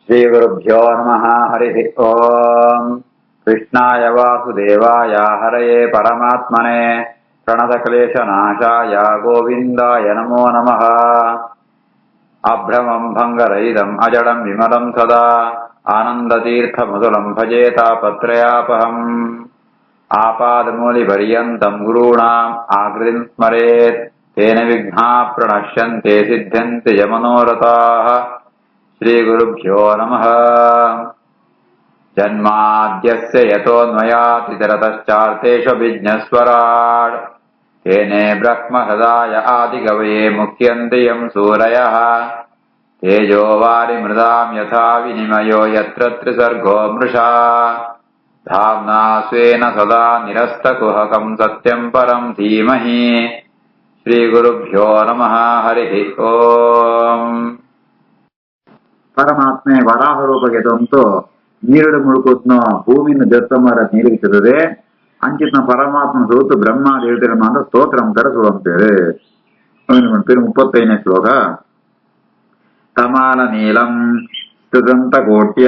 श्रीगुरुभ्यो नमः। हरिः ओम्। कृष्णाय वासुदेवाय हरये परमात्मने प्रणतक्लेशनाशाय गोविन्दाय नमो नमः। अभ्रमं भङ्गरहितम् अजडं विमलं सदा आनन्दतीर्थमधुरं भजे तापत्रयापहम्। आपादमूलिपर्यन्तं गुरूणाम् आकृतिं स्मरेत् तेन विघ्नाः प्रणश्यन्ते सिद्ध्यन्ति च मनोरथाः। श्रीगुरुभ्यो नमः। जन्माद्यस्य यतोऽन्वयातितरतश्चार्थेष्वभिज्ञस्वराट् तेने ब्रह्महृदाय आदिकवये मुह्यन्ति यं सूरयः। तेजो वारिमृदां यथा विनिमयो यत्र त्रिसर्गो मृषा धाम्ना स्वेन सदा निरस्तकुहकं सत्यं परं धीमहि। श्रीगुरुभ्यो नमः। हरिः ओम्। ಪರಮಾತ್ಮೆ ವರಾಹ ರೂಪಕ್ಕೆ ತಂತು ನೀರುಡು ಮುಳುಕುತ್ನ ಭೂಮಿನ ಜತ್ತಮರ ನೀರಿಗೆ ಸಿಗದೆ ಅಂಚಿತ್ನ ಪರಮಾತ್ಮನ ಸೋತು ಬ್ರಹ್ಮ ದೇವತೆಗಳ ಮಾತ್ರ ಸ್ತೋತ್ರಂ ಕರಸುಳು ಅಂತೇಳಿ 35ನೇ ಶ್ಲೋಕ. ಕಮಾಲ ನೀಲಂ ಸ್ತುತಂತ ಕೋಟ್ಯ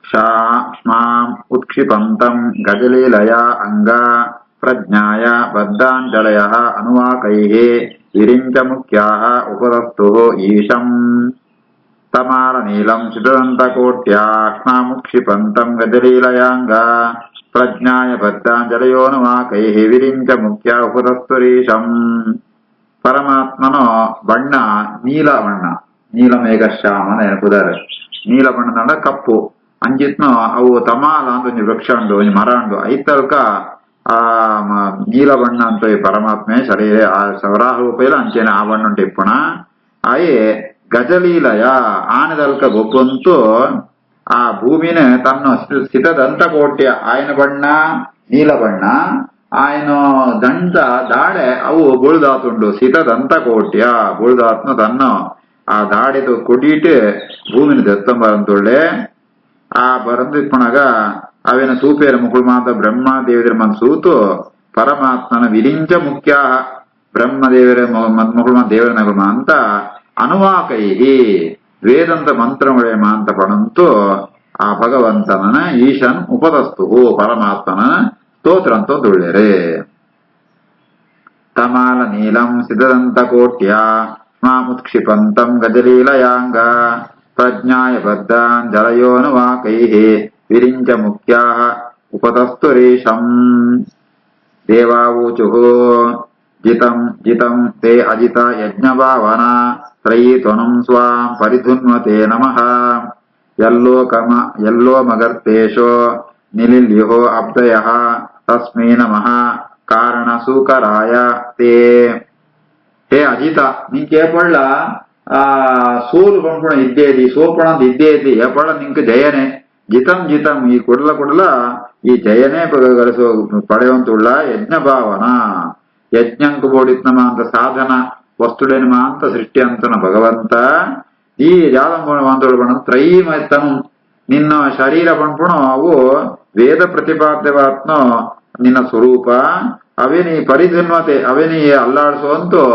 ಕ್ಷಾಂ ಉತ್ಕ್ಷಿಪಂತಂ ಗಜಲೀಲಯ ಅಂಗ ಪ್ರಜ್ಞಾಯ ಬದ್ಧಾಂಜಲಯ ಅನುವಾಕೈಃ ವಿರಿಂಚ ಮುಖ್ಯಾಃ ಉಪದಸ್ತುಃ ಈಶಂ. ತಮಾಲ ನೀಲಂ ಸುಧದಂತಕೋಟ್ಯಾಕ್ಷ್ಮಾಮುಕ್ಷಿಪಂತಂ ಗಜಲೀಲಯಾಂಗ ಪ್ರಜ್ಞಾಯ ಬದ್ಧಾಂಜಲಯೋನುವಾಕೈಃ ವಿರಿಂಚ ಮುಖ್ಯ ಉಪತಸ್ತುರೀಶಂ. ಪರಮಾತ್ಮನ ಬಣ್ಣ ನೀಲ ಬಣ್ಣ, ನೀಲಮೇಘಶ್ಯಾಮನ ನೆನಪುದಾರೆ. ನೀಲ ಬಣ್ಣದ ಕಪ್ಪು ಅಂಜಿತ್ನ ಅವು ತಮಾಲ ಅಂತ ಒಂದು ವೃಕ್ಷ ಉಂಡು, ಒಂದು ಮರ ಉಂಡು, ಐತಲ್ಕ ಆ ನೀಲ ಬಣ್ಣ ಅಂತ ಪರಮಾತ್ಮೆ ಶರೀರ ಆ ಸವರಾಹ ರೂಪೇಲ ಅಂಚೆನೆ ಆ ಬಣ್ಣ ಉಂಟು ಇಪ್ಪಣ. ಆಯೇ ಗಜಲೀಲಯ ಆನೆದಲ್ಕ ಗೊಬ್ಬಂತೂ ಆ ಭೂಮಿನ ತನ್ನ ಸ್ಥಿತದಂತ ಕೋಟ್ಯ ಆಯನ ಬಣ್ಣ ನೀಲ ಬಣ್ಣ, ಆಯನ ದಂಡ ದಾಡೆ ಅವು ಬುಳ್ದಾತುಂಡು ಸ್ಥಿತದಂತ ಕೋಟ್ಯ ಬುಳ್ದಾತ್ನ ತನ್ನ ಆ ದಾಡಿದು ಕೊಡಿಟ್ಟು ಭೂಮಿನ ದತ್ತಂಬರಂತೊಳ್ಳೆ ಆ ಬರಂದಿಪ್ಪಣಗ ಅವೇನ ಸೂಪೇರ ಮುಕುಳು ಮಾತ ಬ್ರಹ್ಮ ದೇವರ ಮನ್ ಸೂತು ಪರಮಾತ್ಮನ ವಿರಿಂಚ ಮುಖ್ಯ ಬ್ರಹ್ಮದೇವರ ಮುಕುಳು ಮಾತ ದೇವರ ನಗುಮ ಅಂತ ಅನುವಾಕೈಹಿ ವೇದಂತ ಮಂತ್ರಗಳೇ ಮಾಂತ ಪಣಂತು ಆ ಭಗವಂತನ ಈಶನ್ ಉಪದಸ್ತು ಪರಮಾತ್ಮನ ಸ್ತೋತ್ರ ಅಂತ ದುಳ್ಳೆರೆ. ತಮಾಲ ನೀಲಂ ಸಿದ್ಧದಂತ ಕೋಟ್ಯ ಸ್ಮಾಮುತ್ಕ್ಷಿಪಂತಂ ಗಜಲೀಲಯಾಂಗ ಪ್ರಜ್ಞಾಯ ಬದ್ಧಾಂಜಲಯೋನುವಾಕೈಃ ವಿರಿಂಚ ಮುಖ್ಯಾಃ ಉಪತಸ್ತುರೀಶಂ. ದೇವಾವೂಚುಃ ಜಿತಂ ಜಿತಂ ತೇ ಅಜಿತ ಯಜ್ಞಭಾವನ ತ್ರಯೀತ್ವನಂ ಸ್ವಾಂ ಪರಿಧುನ್ವತೆ ನಮಃ. ಯಲ್ಲೋ ಮಗರ್ತೇಶೋ ನಿಲಿಲ್ಯುಹೋ ಅಬ್ದಯಃ ತಸ್ಮೈ ನಮಃ ಕಾರಣ ಸೂಕರಾಯ ತೇ. ಹೇ ಅಜಿತ ನಿಂಕೆ ಪಳ್ಳ ಸೋಲು ಪಂಪಣ ಇದ್ದೇದಿ ಸೋಪಣದ ಇದ್ದೇದಿ ಎಪಳ ನಿಂಕ ಜಯನೆ ಜಿತಂ ಜಿತಂ ಈ ಕೊಡಲ ಈ ಜಯನೇ ಗಳಿಸೋ ಪಡೆಯುವಂತುಳ್ಳ ಯಜ್ಞ ಭಾವನ ಯಜ್ಞಂಕು ಬೋಡಿತ್ನಮ ಅಂತ ಸಾಧನ ವಸ್ತುಡೇನಮ ಅಂತ ಸೃಷ್ಟಿ ಅಂತನ ಭಗವಂತ ಈ ಜಾದಂಬ ಮಾಂತೋಳು ಬಣ್ಣ ತ್ರಯೀಮತನು ನಿನ್ನ ಶರೀರ ಪಂಪುಣ ಅವು ವೇದ ಪ್ರತಿಪಾದ್ಯವಾತ್ನೋ ನಿನ್ನ ಸ್ವರೂಪ ಅವೇನಿ ಪರಿಧನ್ವತೆ ಅವೇನಿ ಅಲ್ಲಾಡಿಸುವಂತೂ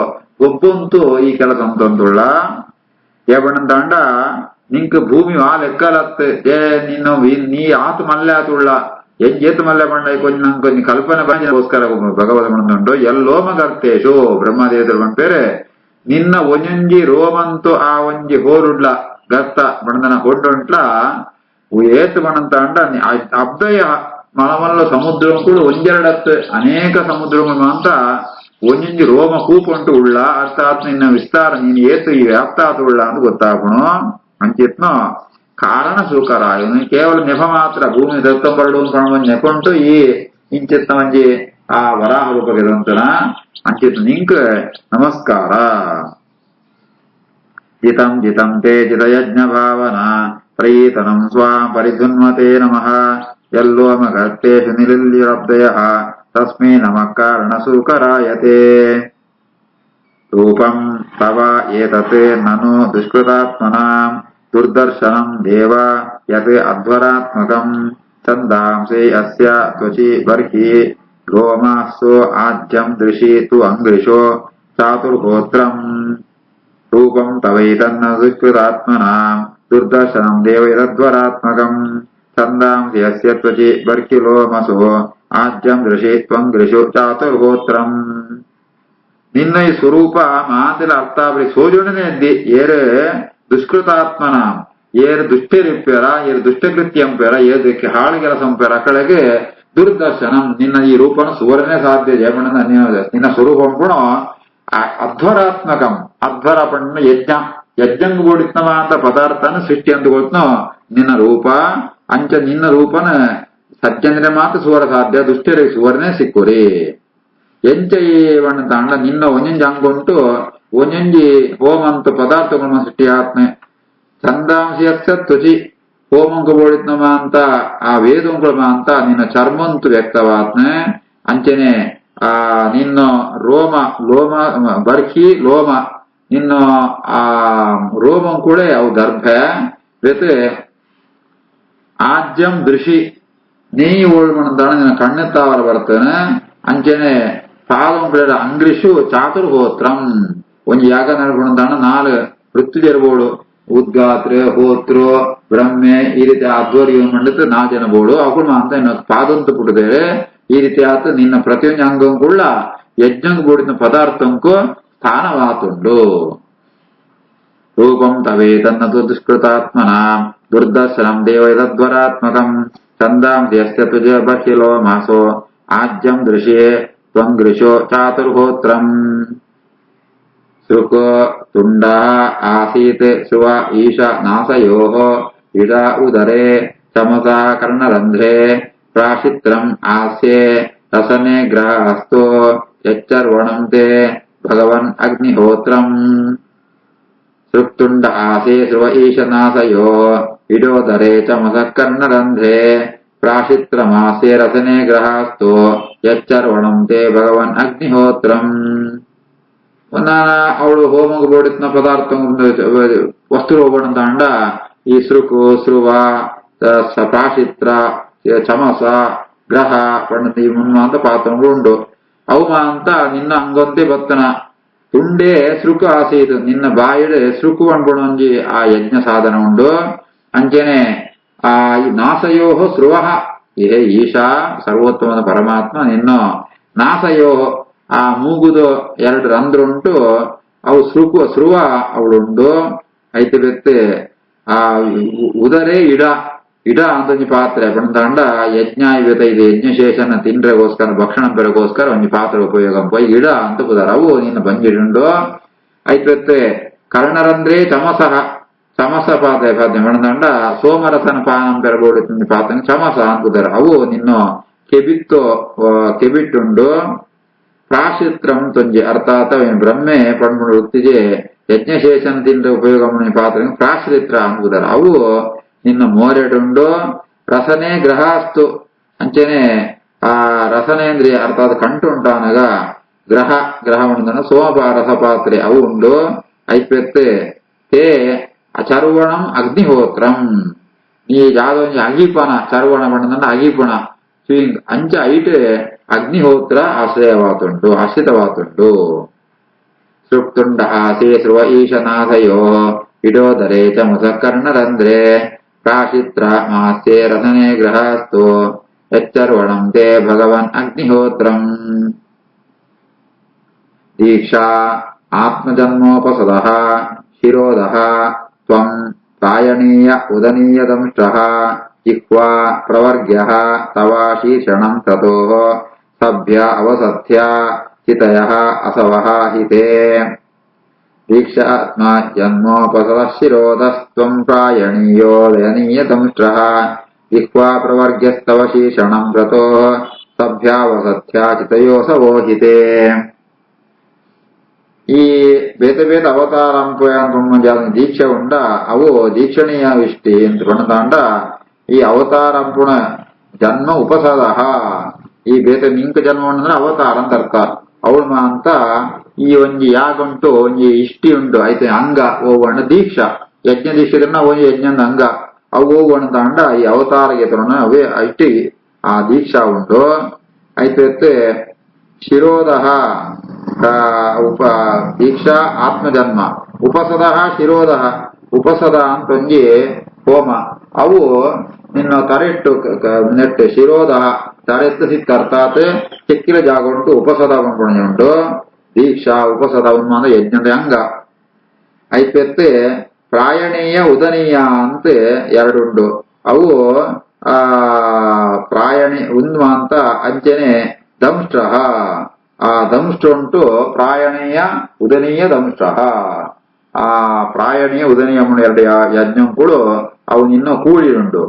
ಗೊಬ್ಬಂತೂ ಈ ಕೆಲಸ ಅಂತಂದುಳ್ಳ ಏಬಣ್ಣಂತಾಂಡ ನಿಂಕ ಭೂಮಿ ಆ ಲೆಕ್ಕಲತ್ ನಿನ್ನ ನೀ ಆತು ಮಲ್ಲೆ ಆತುಳ್ಳ ಎಂಜೇತು ಮಲ್ಲೆ ಬಂಡ ಕೊಂಚ ನಂಗೆ ಕಲ್ಪನೆ ಬಂಗೋಸ್ಕರ ಭಗವತ ಬಂದುಂಟು ಎಲ್ಲೋಮಗರ್ತೇಶು ಬ್ರಹ್ಮದೇವರ ಬಂಪೇರೆ ನಿನ್ನ ಒಂಜಿ ರೋಮಂತು ಆ ಒಂಜಿ ಹೋರುಡ್ಲ ಗರ್ತ ಬಣ್ಣನ ಹೊಡ್ಡುಂಟ್ಲ ಏತು ಬಣ್ಣಂತ ಅಂಡ ಅಬ್ದಯ ಮಲಮಲ್ಲ ಸಮುದ್ರಂ ಕೂಡ ಒಂದೆರಡತ್ತು ಅನೇಕ ಸಮುದ್ರಗಳು ಅಂತ ಒಂಜಿ ರೋಮ ಕೂಪುಂಟು ಉಳ್ಳ ಅರ್ಥಾತ್ ನಿನ್ನ ವಿಸ್ತಾರ ನೀನು ಏತು ಈ ವ್ಯಾಪ್ತಾತು ಉಳ್ಳ ಅಂತ ಗೊತ್ತಾಪಣು ಅಂಚಿತ್ನೋ ಕಾರಣ ಸೂಕರ ಇವನು ಕೇವಲ ನೆಪ ಮಾತ್ರ ಭೂಮಿ ದತ್ತಂಬರಡು ಒಂದು ನೆಪುಂಟು ಈ ಇಂಚಿತ್ನ ಒಂಜಿ ಆ ವರಾಹ ರೂಪಗೆದಂತನ ಅಂಚಿತ್ ನಿಂಕ ನಮಸ್ಕಾರ. ಜಿತಂ ಜಿತಂ ತೇ ಜಿತಯಜ್ಞ ಭಾವನ ಪ್ರಯೀತನಂ ಸ್ವಾಂ ಪರಿಧುನ್ವತೆ ನಮಃ. ಯಲ್ಲೋಮಗರ್ತೇಷು ನಿಲಿಲ್ಯುರಬ್ದಯಃ ತಸ್ಮೈ ನಮಃ ಕಾರಣ ಸೂಕರಾಯತೆ. ರೂಪಂ ತವ ಏತತ್ ನನು ದುಷ್ಕೃತಾತ್ಮನಾಂ ದುರ್ದರ್ಶನಂ ದೇವ ಯತ್ ಅಧ್ವರಾತ್ಮಕಂ ಛಂದಾಂಸೆ ಅಸ್ಯ ತ್ವಚಿ ಬರ್ಹಿ ಗೋಮಾಸೋ ಆಜ್ಯಂ ದೃಶಿ ತು ಅಂಗ್ರಿಶೋ ಚಾತುರ್ಹೋತ್ರಂ. ರೂಪಂ ತವೈತನ್ನ ದುಷ್ಕೃತಾತ್ಮನಾಂ ದುರ್ದರ್ಶನಂ ದೇವೈರಧ್ವರಾತ್ಮಕಂ ಛಂದಾಂಸಿ ಯಸ್ಯ ತ್ವಚಿ ಬರ್ಕಿಲೋಮಸೋ ಆಜ್ಯಂ ದೃಶಿ ತ್ವಂ ದೃಶು ಚಾತುರ್ಹೋತ್ರಂ. ನಿನ್ನ ಈ ಸ್ವರೂಪ ಮಾತಿಲ ಅರ್ಥಾವಳಿ ಸೋಜೋಣನೆ ಎದ್ದಿ ಏರು ದುಷ್ಕೃತಾತ್ಮನ ಏರು ದುಷ್ಟರಿಪ್ಪ್ಯರ ಏರು ದುಷ್ಟಕೃತ್ಯಂಪ್ಯರ ಏದಕ್ಕೆ ಹಾಳು ಕೆಲಸಂಪ್ಯರ ಕಳೆಗೆ ದುರ್ದರ್ಶನಂ ನಿನ್ನ ಈ ರೂಪನ ಸುವರ್ಣನೆ ಸಾಧ್ಯ ಜಯಮಣ್ಣ ನಿನ್ನ ಸ್ವರೂಪಂ ಕೂಡ ಅಧ್ವರಾತ್ಮಕಂ ಅಧ್ವರ ಪಣ್ಣ ಯಜ್ಞ ಯಜ್ಞಂಗ್ ಗೋಡಿತ್ನವ ಅಂತ ಪದಾರ್ಥನ ಸೃಷ್ಟಿ ಅಂತ ಗೊತ್ತನು ನಿನ್ನ ರೂಪ ಅಂಚ ನಿನ್ನ ರೂಪನ ಸಜ್ಜನರೆ ಮಾತ್ರ ಸುವರ ಸಾಧ್ಯ ದುಷ್ಟರಿಗೆ ಸುವರ್ಣೆ ಸಿಕ್ಕುರಿ ಎಂಚ ಏವಣ್ಣ ತಾಂಡ ನಿನ್ನ ಒಂಜಂಜಿ ಅಂಗುಂಟು ಒಂಜಂಜಿ ಹೋಮಂತ ಪದಾರ್ಥಗಳನ್ನ ಸೃಷ್ಟಿ ಆತ್ಮೆ ಛಂದಾಂಶಿಯಕ್ಷ ತ್ವಚಿ ಹೋಮಂಕ ಬೋಡಿತ್ನವ ಅಂತ ಆ ವೇದಂಕುಳಮ ಅಂತ ನಿನ್ನ ಚರ್ಮಂತು ವ್ಯಕ್ತವಾತ್ನೆ ಅಂಚನೆ ಆ ನಿನ್ನ ರೋಮ ಲೋಮ ಬರ್ಕಿ ಲೋಮ ನಿನ್ನ ಆ ರೋಮಂ ಕೂಡ ಅವು ದರ್ಭ ಜೊತೆ ಆಜ್ಯಂ ದೃಶಿ ನೀ ಓಳ್ಮಣಂತಾಣ ನಿನ್ನ ಕಣ್ಣೆತ್ತಾವರ ಬರ್ತೇನೆ ಅಂಚನೆ ಪಾದಂ ಕೂಡ ಅಂಗ್ರಿಶು ಚಾತುರ್ಹೋತ್ರಂ ಒಂಜಿ ಯಾಗ ನಡ್ಕೊಂಡಂತಾಣ ನಾಲ್ ವೃತ್ತಿ ಜರ್ಬೋಡು ಉದ್ಗಾತ್ರ ಹೋತ್ರು ಬ್ರಹ್ಮೆ ಈ ರೀತಿ ಆಧ್ವರ್ಯ ಮಂಡಿತ 4 ಜನ ಬೋಡು ಅವುಗಳು ಅಂತ ಇನ್ನು ಪಾದಂತು ಪುಟ್ಟದೇವೆ ಈ ರೀತಿ ಆತ ನಿನ್ನ ಪ್ರತಿಯೊಂದು ಅಂಗಂ ಕೂಡ ಯಜ್ಞಂಗ್ ಬೋಡಿನ ಪದಾರ್ಥಂಕು ಸ್ಥಾನವಾತುಂಡು. ರೂಪಂ ತವೇ ತನ್ನತು ದುಷ್ಕೃತಾತ್ಮನ ದುರ್ದರ್ಶನಂ ದೇವೈರಧ್ವರಾತ್ಮಕಂ ಛಂದಾಂಸಿ ಯಸ್ಯ ತುಜ ಬಹಿಲೋ ಮಾಸೋ ಆಜ್ಯಂ ದೃಶ್ಯೇ ತ್ವಂ ದೃಶೋ ಚಾತುರ್ಹೋತ್ರಂ. ಶೃಕೋ ತುಂಡ ಆಸೀತ್ ಶುವ ಈಶ ನಾಸಯೋಃ ಇಡ ಉದರೆ ಚಮಸಾ ಕರ್ಣರಂಧ್ರೆ ಪ್ರಾಶಿತ್ರಂ ಆಸ್ಯೆ ರಸನೆ ಗ್ರಹಸ್ಥೋ ಯಚ್ಚರ್ವಣಂ ತೇ ಭಗವನ್ ಅಗ್ನಿಹೋತ್ರಂ. ಶೃಕ್ತುಂಡ ಆಸೆ ಶೃವ ಈಶ ನಾಸಯೋ ಇಡೋದರೆ ಚಮಸ ಕರ್ಣರಂಧ್ರೆ ಪ್ರಾಶಿತ್ರಮಾಸ್ಯೆ ರಸನೆ ಗ್ರಹಸ್ಥೋ ಯಚ್ಚರ್ವಣಂ ತೇ ಭಗವನ್ ಅಗ್ನಿಹೋತ್ರಂ. ಅವಳು ಹೋಮಗ ಬೋಡಿತ್ನ ಪದಾರ್ಥ ವಸ್ತು ಹೋಗೋಣಂತ ಅಂಡ ಈ ಸೃಕು ಸ್ರುವ ಪ್ರಾಶಿತ್ರ ಚಮಸ ಗ್ರಹ ಪಣ್ಣತಿ ಮುನ್ಮ ಅಂತ ಪಾತ್ರಗಳು ಉಂಡು ಅವು ಅಂತ ನಿನ್ನ ಅಂಗೊಂತೆ ಬತ್ತನ ತುಂಡೇ ಸೃಕು ಆಸೀತು ನಿನ್ನ ಬಾಯಿಡೆ ಸೃಕು ಅನ್ಕೊಂಡೊಂಜಿ ಆ ಯಜ್ಞ ಸಾಧನ ಉಂಡು ಅಂಚೆನೆ ಆ ನಾಸಯೋಹ ಸ್ರುವಃ ಏ ಈಶಾ ಸರ್ವೋತ್ತಮದ ಪರಮಾತ್ಮ ನಿನ್ನ ನಾಸಯೋಹ ಆ ಮೂಗುದು 2 ರಂಧ್ರುಂಟು ಅವು ಸ್ರುವ ಅವಳುಂಡು ಐತೆ ಬೆತ್ತೆ ಆ ಉದರೆ ಇಡ ಅಂತೊಂಜಿ ಪಾತ್ರೆ ಪಂಡ ಯಜ್ಞ ಇವತ್ತ ಇದು ಯಜ್ಞಶೇಷನ ತಿಂಡ್ರೆಗೋಸ್ಕರ ಭಕ್ಷಣ ಬೆರಗೋಸ್ಕರ ಒಂಜಿ ಪಾತ್ರೆ ಉಪಯೋಗ ಪೋಯಿ ಇಡ ಅಂತ ಪುದಾರ ಅವು ನಿನ್ನ ಬಂಜಿಡುಂಡು ಐತೆ ಕರ್ಣರಂಧ್ರೆ ಚಮಸ ಪಾತ್ರೆ ಪಾತ್ರೆ ಪಂಡ ಸೋಮರಸನ ಪಾನಂ ಬೆರಗೋಡಿ ಪಾತ್ರೆ ಚಮಸ ಅಂತ ಪುದಾರ ಅವು ನಿನ್ನ ಕೆಬಿಟ್ಟುಂಡು. ಪ್ರಾಶಿತ್ರಂ ತೊಂಜಿ ಅರ್ಥಾತ್ ಬ್ರಹ್ಮೆ ಪಣ್ಮುಡು ವೃತ್ತಿಗೆ ಯಜ್ಞಶೇಷನ್ ತಿಂದ್ರೆ ಉಪಯೋಗ ಪಾತ್ರ ಪ್ರಾಶ್ರಿತ್ರ ಅಂಬುದರ ಅವು ನಿನ್ನ ಮೋರೆಡುಂಡು. ರಸನೆ ಗ್ರಹಾಸ್ತು ಅಂಚೆನೆ ಆ ರಸನೇಂದ್ರಿಯ ಅರ್ಥಾತ್ ಕಂಟು ಉಂಟಾನಾಗ ಗ್ರಹ ಉಂಟನ ಸೋಮ ರಸಪಾತ್ರೆ ಅವು ಉಂಡು ಐಪೆತ್ತೆ ತೇ ಚರ್ವಣಂ ಅಗ್ನಿಹೋತ್ರಂ ನೀ ಯಾವ್ದೊಂದು ಅಗಿಪಣ ಚರ್ವಣ ಬಣ್ಣದ ಅಗಿಪಣ ಸ್ವಿಂಗ್ ಅಂಚ ಐಟೆ ಅಗ್ನಿಹೋತ್ರ ಆಶ್ರಿತವಾತುಂಡು. ಶೃಕ್ತುಂಡ ಆಸೆ ಶೃವ ಈಶನಾಥಯೋ ಇಡೋದರೆ ಚಮಸ ಕರ್ಣರಂಧ್ರೆ ಪ್ರಾಶಿತ್ರ ಮಾಸ್ಯೆ ರಸನೆ ಗ್ರಹಸ್ಥೋ ಯಚ್ಚರ್ವಣಂ ತೇ ಭಗವನ್ ಅಗ್ನಿಹೋತ್ರಂ. ದೀಕ್ಷಾ ಆತ್ಮಜನ್ಮೋಪಸದಃ ಶಿರೋದಃ ತ್ವಂ ಪ್ರಾಯಣೀಯ ಉದನೀಯ ದಂಷ್ಟಃ ಜಿಹ್ವಾ ಪ್ರವರ್ಗ್ಯಃ ತವ ಶೀರ್ಷಣಂ ತತೋ ಸಭ್ಯ ಅವಸಥ್ಯ ಹಿತಯಃ ಅಸವಃ ಹಿತೇ. ದೀಕ್ಷಾತ್ಮ ಜನ್ಮೋಪಸದಃ ಶಿರೋದಸ್ತ್ವಂ ಪ್ರಾಯಣೀಯೋ ದಯನೀಯ ದಂಷ್ಟಃ ಜಿಹ್ವಾ ಪ್ರವರ್ಗ್ಯಸ್ತವ ಶೀರ್ಷಣಂ ತತೋ ಸಭ್ಯಾವಸಥ್ಯ ಚಿತಯೋ ಸವೋ ಹಿತೇ. ಈ ಬೇತೆ ಬೇತೆ ಅವತಾರಂಪ ಅಂತ ದೀಕ್ಷೆ ಉಂಡ ಅವು ದೀಕ್ಷಣೀಯ ವಿಷ್ಟಿ ಅಂತ ಪಣತಾಂಡ ಈ ಅವತಾರಂಪುಣ ಜನ್ಮ ಉಪಸದಃ ಈ ಬೇತೆ ಮಿಂಕ ಜನ್ಮ ಅಂದ್ರೆ ಅವತಾರ ಅಂತ ಅರ್ಥ ಅವಳು ಅಂತ ಈ ಒಂಜಿ ಯಾಗುಂಟು ಒಂಜಿ ಇಷ್ಟಿ ಉಂಟು ಐತೆ ಅಂಗ ಹೋಗೋಣ ದೀಕ್ಷಾ ಯಜ್ಞ ದೀಕ್ಷೆಗಳನ್ನ ಒಂಜಿ ಯಜ್ಞದ ಅಂಗ ಅವು ಹೋಗೋಣ ತಾಂಡ ಈ ಅವತಾರಗೆ ತರೋಣ ಅವೇ ಇಷ್ಟಿ ಆ ದೀಕ್ಷಾ ಉಂಟು ಐತೆ ಶಿರೋದಃ ದೀಕ್ಷಾ ಆತ್ಮಜನ್ಮ ಉಪಸದಃ ಶಿರೋದಃ ಉಪಸದ ಅಂತೊಂಜಿ ಹೋಮ ಅವು ನಿನ್ನ ತರೆಟ್ಟು ನೆಟ್ಟು ಶಿರೋದ ತರೆತ್ತು ಸಿಕ್ಕರ್ತಾತ್ ಚೆಕ್ಕಿಲ ಜಾಗ ಉಂಟು ಉಪಸದ ಉಂಟು ದೀಕ್ಷಾ ಉಪಸದ ಉನ್ಮಾದ ಯಜ್ಞದ ಅಂಗ ಐಪೆತ್ತೆ ಪ್ರಾಯಣೀಯ ಉದನೀಯ ಅಂತ ಎರಡುಂಡು ಅವು ಪ್ರಾಯಣಿ ಉನ್ಮ ಅಂತ ಅಂಚನೆ ದಂಷ್ಟ ಆ ದಂಷ್ಟ ಉಂಟು ಪ್ರಾಯಣೀಯ ಉದನೀಯ ದಂಷ್ಟ ಆ ಪ್ರಾಯಣೀಯ ಉದನೀಯ ಎರಡು ಯಜ್ಞಗಳು ಅವು ನಿನ್ನ ಕೂಡಿರುಂಡು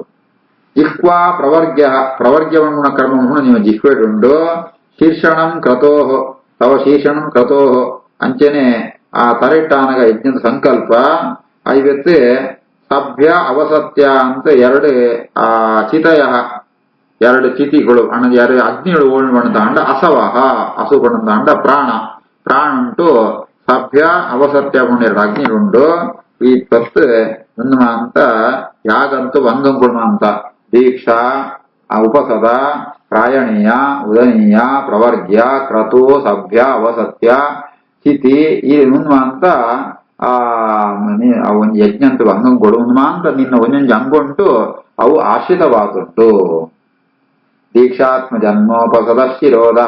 ಜಿಹ್ವಾ ಪ್ರವರ್ಗ್ಯವನ್ನ ಕರ್ಮವನ್ನು ನೀವು ಜಿಹ್ವೆಡುಂಡು ಶೀರ್ಷಣಂ ಕ್ರತೋಹ ತವ ಶೀರ್ಷಣಂ ಕ್ರತೋಹ ಅಂಚನೆ ಆ ತರೆಟ್ಟಾನಗ ಯಜ್ಞದ ಸಂಕಲ್ಪ ಐವತ್ತು ಸಭ್ಯ ಅವಸತ್ಯ ಅಂತ ಎರಡು ಆ ಚಿತಯ ಎರಡು ಚಿತಿಗಳು ಅಣ್ಣ ಎರಡು ಅಗ್ನಿಗಳು ಓಣ್ ತಾಂಡ ಅಸವಹ ಹಸು ತಾಂಡ ಪ್ರಾಣ ಪ್ರಾಣ ಉಂಟು ಸಭ್ಯ ಅವಸತ್ಯ ಎರಡು ಅಗ್ನಿಗುಂಡು ಈ ಪತ್ತು ಅಂತ ಯಾಗಂತೂ ಭಂಗಂಗುಣ ಅಂತ ದೀಕ್ಷಾ ಉಪಸದ ಪ್ರಾಯಣೀಯ ಉದನೀಯ ಪ್ರವರ್ಗ್ಯ ಕ್ರತು ಸಭ್ಯ ಅವಸತ್ಯ ಸ್ಥಿತಿ ಈ ಅಂತ ಒಂದು ಯಜ್ಞ ಅಂತ ಭಂಗಂಗಳು ಅಂತ ನಿನ್ನ ಒಂದೊಂದು ಅಂಗುಂಟು ಅವು ಆಶ್ರಿತವಾದುಂಟು ದೀಕ್ಷಾತ್ಮ ಜನ್ಮೋಪಸದ ಶಿರೋಧ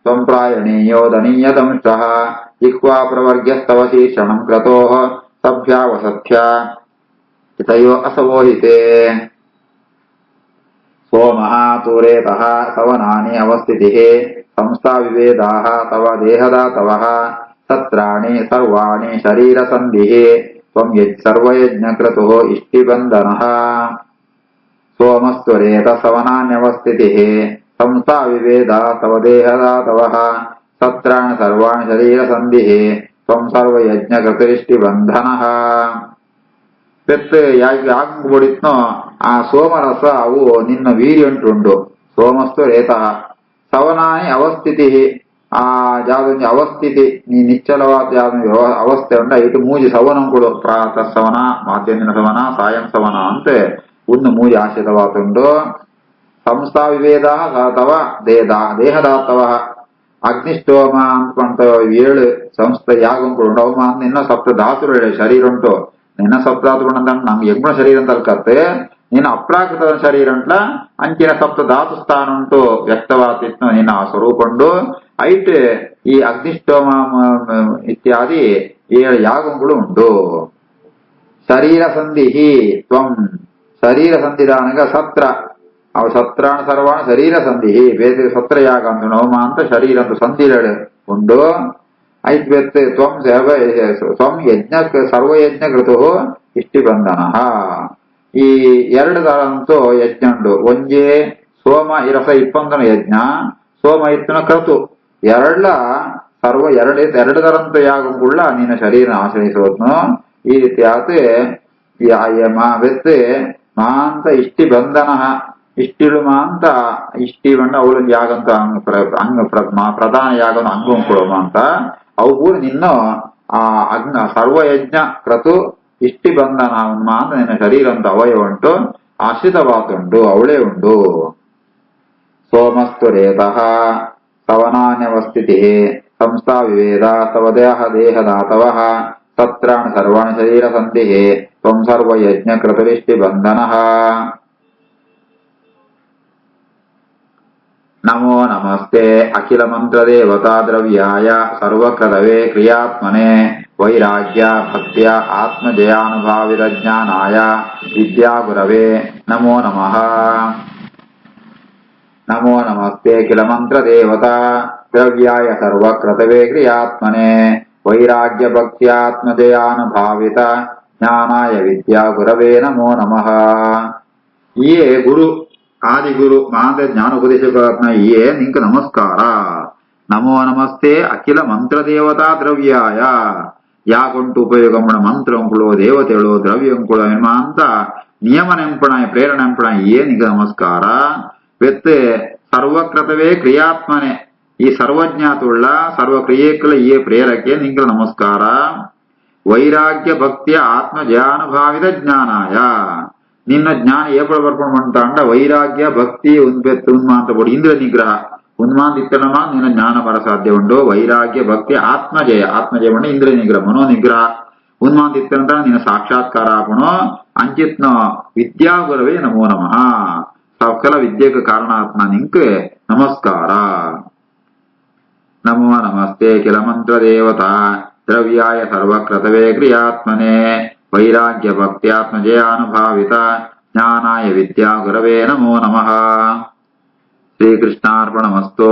ಸಂಪ್ರಾಯಣೀಯೋದನೀಯ ದಂಷ್ಟಃ ಜಿಹ್ವಾ ಪ್ರವರ್ಗ್ಯಸ್ತವ ಶೀರ್ಷಣಂ ಕ್ರತೋ ಸಭ್ಯಾವಸತ್ಯ ಹಿತಯೋ ಅಸವೋಹಿತೆ ಸೋಮಃ ತೂರೇತಃ ಸವನಾನಿ ಅವಸ್ಥಿತಿಃ ಸಂಸ್ಥಾ ವಿವೇದಾಃ ತವ ದೇಹದಾತವಃ ಸತ್ರಾಣಿ ಸರ್ವಾಣಿ ಶರೀರ ಸಂಧಿಃ ತ್ವಂ ಸರ್ವಯಜ್ಞಕ್ರತುಃ ಇಷ್ಟಿಬಂಧನಃ ಸೋಮಸ್ತ್ವರೇತ ಸವನಾನ್ಯವಸ್ಥಿತಿಃ ಸಂಸ್ಥಾ ವಿವೇದ ತವ ದೇಹದಾತವಃ ಸತ್ರಾಣಿ ಸರ್ವಾಣಿ ಶರೀರ ಸಂಧಿಃ ತ್ವಂ ಸರ್ವಯಜ್ಞಕೃತಿಷ್ಟಿಬಂಧನಃ ಪೆತ್ತು ಯಾಗ್ಬಿಡಿತ್ನೋ ಆ ಸೋಮರಸ ಅವು ನಿನ್ನ ವೀರ್ಯಂಟುಂಡು ಸೋಮಸ್ತು ರೇತಃ ಸವನಾನಿ ಅವಸ್ಥಿತಿ ಆ ಯಾವ್ದೊಂದು ಅವಸ್ಥಿತಿ ನೀ ನಿಚ್ಚಲವಾದ ಯಾವ್ದು ಅವಸ್ಥೆ ಉಂಟ ಇಟ್ಟು ಮೂಜಿ ಸವನಂಗಳು ಪ್ರಾತಃ ಸವನ ಮಾಧ್ಯಮಿನ ಸವನ ಸಾಯಂ ಸವನ ಅಂತೆ ಒಂದು ಮೂಜಿ ಆಶ್ರಿತವಾದುಂಡು ಸಂಸ್ಥಾ ವಿವೇದ ಅಥವಾ ದೇಹದಾತವ ಅಗ್ನಿಷ್ಟೋಮ ಅಂತ ಏಳು ಸಂಸ್ಥೆ ಯಾಗಂಗಳು ಅವು ನಿನ್ನ ಸಪ್ತ ಧಾತುಗಳು ಶರೀರ ಉಂಟು ನಿನ್ನ ಸಪ್ತಾತು ನಮ್ಗೆ ಎಂಗುಣ ಶರೀರ ಅಂತ ಅಲ್ಕತ್ತೆ ನಿನ್ನ ಅಪ್ರಾಕೃತ ಶರೀರ ಉಂಟ್ಲ ಅಂಚಿನ ಸಪ್ತ ಧಾತು ಸ್ಥಾನ ಉಂಟು ವ್ಯಕ್ತವಾತಿತ್ತು ನಿನ್ನ ಸ್ವರೂಪಂಡು ಐಟ್ ಈ ಅಗ್ನಿಷ್ಟೋಮ ಇತ್ಯಾದಿ 7 ಯಾಗಗಳು ಉಂಟು ಶರೀರ ಸಂಧಿಹಿ ತ್ವಂ ಶರೀರ ಸಂಧಿದಾನಗ ಸತ್ರ ಅವು ಸತ್ರಾಣ ಸರ್ವಾಣ ಶರೀರ ಸಂಧಿಹಿ ಬೇರೆ ಸತ್ರ ಯಾಗ ಅಂತ ನೋಮ ಅಂತ ಶರೀರ ಅಂತ ಸಂಧಿಗಳು ಉಂಡು ಐತ್ವೆತ್ತೆ ತ್ವಂ ಯಜ್ಞ ಸರ್ವಯಜ್ಞ ಕೃತು ಇಷ್ಟಿಬಂಧನ ಈ ಎರಡು ತರಂತೂ ಯಜ್ಞ ಉಂಡು ಒಂಜೇ ಸೋಮ ಇರಸ ಇಪ್ಪಂದನ ಯಜ್ಞ ಸೋಮ ಇತ್ತನ ಕ್ರತು ಎರಡ್ಲ ಸರ್ವ ಎರಡು ತರಂತ ಯಾಗಂಗುಳ್ಳ ನಿನ್ನ ಶರೀರ ಆಶ್ರಯಿಸೋದ್ನು ಈ ರೀತಿ ಆತ ವೆತ್ತೆ ಮಾಂತ ಇಷ್ಟಿ ಬಂಧನ ಇಷ್ಟಿಳು ಮಾಂತ ಇಷ್ಟಿ ಬಂಡ ಅವಳೊಂದು ಯಾಗಂತ ಅಂಗ ಪ್ರಧಾನ ಯಾಗ ಅಂಗಂಕೊಳಮ ಅಂತ ಅವು ಕೂಡ ನಿನ್ನ ಆ ಸರ್ವಯಜ್ಞ ಕ್ರತು ಇಷ್ಟಿ ಬಂಧನ ಅಂತ ನಿನ್ನ ಶರೀರ ಅಂತ ಅವಯವ ಉಂಟು ಆಶ್ರಿತವಾದುಂಟು ಅವಳೇ ಉಂಟು ಸೋಮಸ್ತು ರೇತಃ ಸವನಾನ್ಯವಸ್ಥಿತಿ ಸಂಸ್ಥಾ ವಿವೇದ ತವ ದೇಹದಾತವಃ ಸತ್ರಾಣಿ ಸರ್ವಾಣಿ ಶರೀರ ಸಂಧಿಃ ತ್ವಂ ಸರ್ವಯಜ್ಞ ಕ್ರತುರಿಷ್ಟಿ ಬಂಧನಃ ನಮೋ ನಮಸ್ತೆ ಅಖಿಲ ಮಂತ್ರ ದೇವತಾ ದ್ರವ್ಯಾಯ ಸರ್ವಕ್ರತವೇ ಕ್ರಿಯಾತ್ಮನೆ ವೈರಾಗ್ಯ ಭಕ್ತ್ಯ ಆತ್ಮಜಯಾನುಭಾವಿರ ಜ್ಞಾನಾಯ ವಿದ್ಯಾ ಗುರವೇ ನಮೋ ನಮಃ ನಮೋ ನಮಸ್ತೆ ಕಿಲ ಮಂತ್ರ ದೇವತಾ ದ್ರವ್ಯಾಯ ಸರ್ವಕ್ರತವೇ ಕ್ರಿಯಾತ್ಮನೆ ವೈರಾಗ್ಯ ಭಕ್ತ್ಯಾತ್ಮಜಯಾನುಭಾವಿತ ಜ್ಞಾನಾಯ ವಿದ್ಯಾ ಗುರವೇ ನಮೋ ನಮಃ ಯೇ ಗುರು ಆದಿಗುರು ಮಾಂತ ಜ್ಞಾನೋಪದೇಶಕರತ್ನ ಯೇ ನಿಂಕ ನಮಸ್ಕಾರ ನಮೋ ನಮಸ್ತೆ ಅಖಿಲ ಮಂತ್ರ ದೇವತಾ ದ್ರವ್ಯಾಯ ಯಾಕೊಂಟು ಉಪಯೋಗಮಣ ಮಂತ್ರಂಕುಳು ದೇವತೆಗಳು ದ್ರವ್ಯಂಕುಳು ಅಂತ ನಿಯಮನೆಂಪಣ ಪ್ರೇರಣೆಂಪಣ ಯೇ ನಿಂಕ ನಮಸ್ಕಾರ ವೆತ್ತೆ ಸರ್ವಕ್ರತವೇ ಕ್ರಿಯಾತ್ಮನೆ ಈ ಸರ್ವಜ್ಞಾತುಳ್ಳ ಸರ್ವಕ್ರಿಯೆಗಳ ಯೇ ಪ್ರೇರಕ್ಕೆ ನಿಂಕ ನಮಸ್ಕಾರ ವೈರಾಗ್ಯ ಭಕ್ತಿಯ ಆತ್ಮಜಯಾನುಭಾವಿದ ಜ್ಞಾನಾಯ ನಿನ್ನ ಜ್ಞಾನ ಏಪಳ ಬರ್ಕೊಂಡು ಬಂತಾಂಡ ವೈರಾಗ್ಯ ಭಕ್ತಿ ಉನ್ಮಾಂತ ಬೋಡಿ ಇಂದ್ರ ನಿಗ್ರಹ ಉನ್ಮಾಂತ ಇತ್ತನಮ ನಿನ್ನ ಜ್ಞಾನ ಬರ ಸಾಧ್ಯ ಉಂಟು ವೈರಾಗ್ಯ ಭಕ್ತಿ ಆತ್ಮಜಯ ಬಂಡ ಇಂದ್ರ ನಿಗ್ರಹ ಮನೋ ನಿಗ್ರಹ ಉನ್ಮಾಂತಿತ್ತಂತ ನಿನ್ನ ಸಾಕ್ಷಾತ್ಕಾರ ಆಪಣೋ ಅಂಚಿತ್ನ ವಿದ್ಯಾ ಗುರವೇ ನಮೋ ನಮಃ ಸಕಲ ವಿದ್ಯೆಗೆ ಕಾರಣಾತ್ಮ ನಿಂಕ್ ನಮಸ್ಕಾರ. ನಮೋ ನಮಸ್ತೆ ಕಿಲ ಮಂತ್ರ ದೇವತಾ ದ್ರವ್ಯಾಯ ಸರ್ವಕ್ರತವೇ ಕ್ರಿಯಾತ್ಮನೆ ವೈರಾಗ್ಯ ಭಕ್ತ್ಯಾತ್ಮಜೇ ಅನುಭಾವಿತ ಜ್ಞಾನಾಯ ವಿದ್ಯಾ ಗುರವೇ ನಮೋ ನಮಃ. ಶ್ರೀಕೃಷ್ಣಾರ್ಪಣಮಸ್ತು.